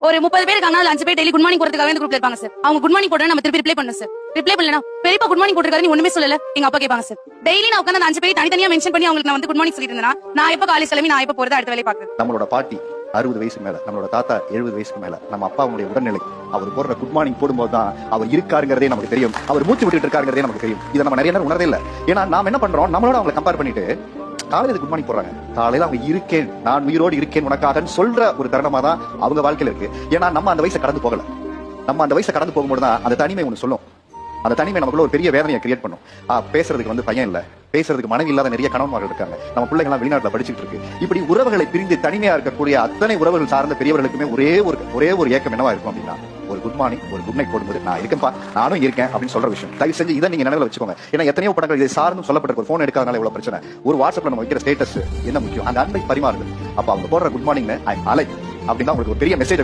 ஒரு 30 பேர் இருக்காங்க, 5 பேர் டெய்லி குட் மார்னிங் போறதுக்காக இந்த குரூப்ல இருப்பாங்க சார். அவங்க குட் மார்னிங் போட்டா நம்ம திருப்பி ரிப்ளை பண்ணணும் சார். ரிப்ளை பண்ணலனா பெரியப்பா குட் மார்னிங் போட்டுருக்காரு, நீ ஒண்ணுமே சொல்லல, எங்க அப்பா கேட்பாங்க சார். டெய்லி நான் உட்கார்ந்து அந்த 5 பேர் தனித்தனியா மென்ஷன் பண்ணி அவங்களுக்கு நான் வந்து குட் மார்னிங் சொல்லிட்டு இருந்தேனா, நான் எப்ப காலேஜ் கிளம்பி நான் எப்ப போறது அடுத்த வேலையை பாக்குறது. நம்மளோட பாட்டி 60 வயசுக்கு மேல, நம்மளோட தாத்தா 70 வயசுக்கு மேல, நம்ம அப்பாவுடைய உடல்நிலை, அவர் போடுற குட் மார்னிங் போடும்போது தான் அவர் இருக்காருங்கிறதே நமக்கு தெரியும், அவர் மூச்சு விட்டுட்டு இருக்காருங்கிறதே நமக்கு தெரியும். இதை நம்ம நிறைய நேரம் உணர்றதே இல்ல. ஏன்னா நாம என்ன பண்றோம், நம்மளோட அவங்களை கம்பேர் பண்ணிட்டு காலையில குட் மார்னிங் போடுறாங்க, காலையில அவங்க இருக்கேன், நான் உயிரோடு இருக்கேன் உனக்காக சொல்ற ஒரு தருணமா தான் அவங்க வாழ்க்கையில இருக்கு. ஏன்னா நம்ம அந்த வயசை கடந்து போகல. நம்ம அந்த வயசை கடந்து போகும்போது தான் அந்த தனிமை ஒண்ணு சொல்லும். அந்த தனிமை நமக்குள்ள ஒரு பெரிய வேதனையை கிரியேட் பண்ணும். பேசுறதுக்கு வந்து பையன் இல்ல, பேசுறதுக்கு மனைவி இல்லாத நிறைய கணவன்மார்கள் இருக்காங்க, நம்ம பிள்ளைகள் வெளிநாட்டுல படிச்சுட்டு இருக்கு. இப்படி உறவுகளை பிரிந்து தனிமையா இருக்கக்கூடிய அத்தனை உறவுகள் சார்ந்த பெரியவர்களுக்குமே ஒரே ஒரு ஏக்கம் என்னவா இருக்கும் அப்படின்னா, ஒரு குட் மார்னிங், ஒரு குட் நைட் போடும்போது நான் இருக்கேன்ப்பா, நானும் இருக்கேன் அப்படின்னு சொல்ற விஷயம். தயவு செஞ்சு இதை நீங்க நினைவுல வச்சுக்கோங்க. ஏன்னா எத்தனையோ படங்கள் இதை சார்ந்து சொல்லப்பட்ட ஒரு போன் எடுக்காதனால இவ்வளவு பிரச்சனை. ஒரு வாட்ஸ்அப்ல நம்ம வைக்கிற ஸ்டேட்டஸ் என்ன முக்கியம், அந்த அன்பை பரிமாறுது. அப்ப அவங்க போடுற குட் மார்னிங் ஐ அலை அப்படின்னா உங்களுக்கு ஒரு பெரிய மெசேஜ்